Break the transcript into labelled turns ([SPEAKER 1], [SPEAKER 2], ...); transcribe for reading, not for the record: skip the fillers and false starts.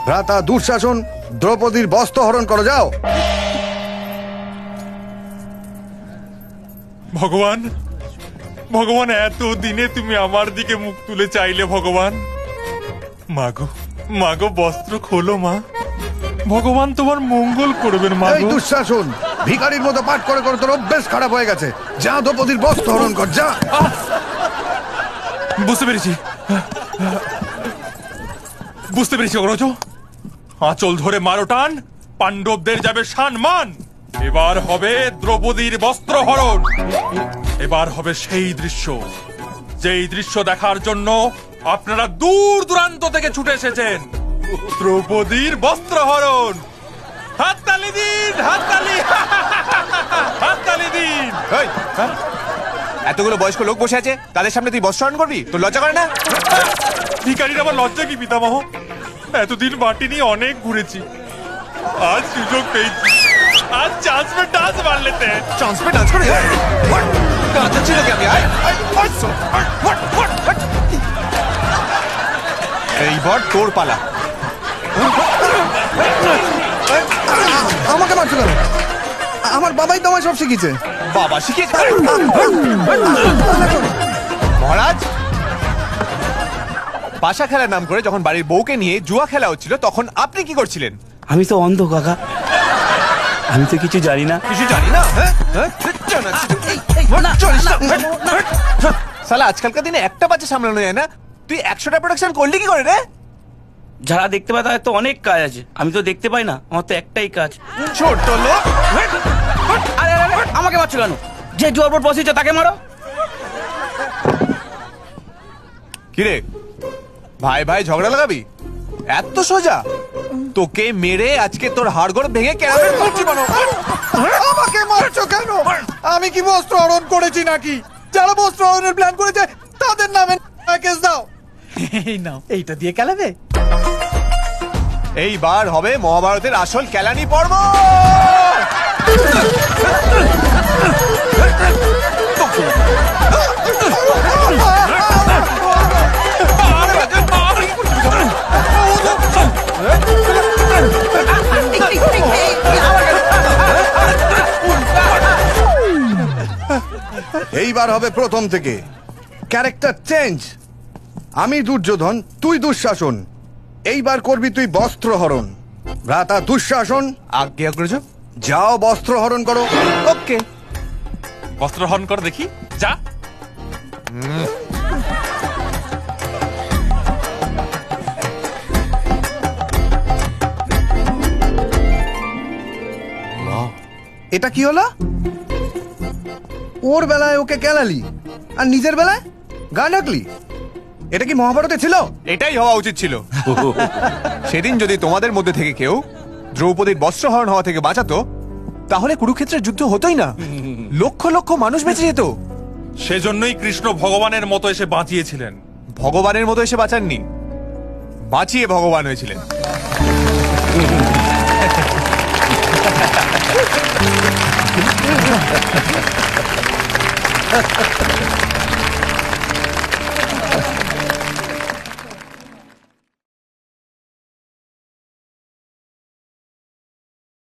[SPEAKER 1] ভ্রাতা দুঃশাসন দ্রৌপদীর বস্ত্র হরণ করো, যাও।
[SPEAKER 2] ভগবান, ভগবান, এত দিনে তুমি আমার দিকে মুখ তুলে চাইলে ভগবান। মাগো, মাগো, বস্ত্র খোলো মা। ভগবান তোমার মঙ্গল করবেন
[SPEAKER 1] এই
[SPEAKER 2] মাগো।
[SPEAKER 1] দুঃশাসন, ভিখারির মতো পাঠ করে করে তোর অভ্যেস খারাপ হয়ে গেছে। যা দ্রৌপদীর বস্ত্র হরণ কর, যা।
[SPEAKER 2] বুঝতে পেরেছি, বুঝতে পেরেছি অগ্রজ। আঁচল ধরে মারো টান, পাণ্ডবদের যাবে সম্মান। এবার হবে দ্রৌপদীর বস্ত্র হরণ। এবার হবে সেই দৃশ্য, যেই দৃশ্য দেখার জন্য আপনারা দূর দূরান্ত থেকে ছুটে এসেছেন। দ্রৌপদীর বস্ত্র হরণ। হাততালি দিন, হাততালি, হাততালি দিন।
[SPEAKER 3] এই, এতগুলো বয়স্ক লোক বসে আছে, তাদের সামনে তুই বস্ত্র হরণ করবি? তোর লজ্জা করে না?
[SPEAKER 2] ভিখারির আমার লজ্জা কি পিতামহ? এতদিন মাটি নিয়ে অনেক ঘুরেছি, আজ সুযোগ পেয়েছি। আজ চান্স পে ডান্স মার লেতে।
[SPEAKER 3] চান্স পে ডান্স করে ডান্স ছিল কি আমি? এইবার তোর পালা।
[SPEAKER 1] আমাকে মারছো কেন? আমার বাবাই তো আমায় সব শিখিয়েছে।
[SPEAKER 3] বাবা শিখিয়েছে? মহারাজ, পাশা খেলার নাম করে যখন বাড়ির বউকে নিয়ে জুয়া খেলা হচ্ছিল, তখন আপনি কি করছিলেন?
[SPEAKER 4] আমি তো অন্ধ কাকা, আমি তো কিছু জানি না।
[SPEAKER 3] কিছু জানি না? সালা, আজকালকার দিনে একটা বাচ্চা সামলানো যায় না, তুই 100টা প্রোডাকশন করলি কি করে রে?
[SPEAKER 4] যারা দেখতে পায় তাদের তো অনেক কাজ আছে, আমি তো দেখতে পাই না, আমার তো একটাই কাজ।
[SPEAKER 3] ছোট লোক।
[SPEAKER 4] আরে আরে আরে, আমাকে মারছো কেন? যে জোর বোর্ড বসেছে তাকে মারো।
[SPEAKER 3] কিরে, ভাই ভাই ঝগড়া লাগাবি? এত সোজা? তোকে মেরে আজকে তোর হাড়গোড় ভেঙে কেরামের করছি বানো।
[SPEAKER 1] আমাকে মারছো কেন? আমি কি বস্ত্র হরণ করেছি নাকি? যারা বস্ত্র হরণের প্ল্যান করেছে তাদের নামে কেস দাও।
[SPEAKER 5] এই নাও, এইটা দিয়ে খেলাবে।
[SPEAKER 3] এইবার হবে মহাভারতের আসল কেলানি পর্ব।
[SPEAKER 1] এইবার হবে প্রথম থেকে, ক্যারেক্টার চেঞ্জ। আমি দুর্যোধন, তুই দুঃশাসন। এইবার করবি তুই বস্ত্র হরণ। ভ্রাতা দুঃশাসন,
[SPEAKER 3] আজ্ঞে অগ্রজ।
[SPEAKER 1] যাও বস্ত্র হরণ করো।
[SPEAKER 3] ওকে।
[SPEAKER 2] বস্ত্র হরণ কর দেখি, যা।
[SPEAKER 1] এটা কি হলো? ওর বেলায় ওকে কেলালি, আর নিজের বেলায় গা ডাকলি। এটা কি মহাভারতে ছিল?
[SPEAKER 3] এটাই হওয়া উচিত ছিল। সেদিন যদি তোমাদের মধ্যে থেকে কেউ দ্রৌপদীর বস্ত্রহরণ হওয়া থেকে বাঁচাতো, তাহলে কুরুক্ষেত্রের যুদ্ধ হতোই না, লক্ষ লক্ষ মানুষ বেঁচে যেত।
[SPEAKER 2] সেজন্যই কৃষ্ণ ভগবানের মতো এসে বাঁচিয়েছিলেন।
[SPEAKER 3] ভগবানের মতো এসে বাঁচাননি, বাঁচিয়ে ভগবান হয়েছিলেন।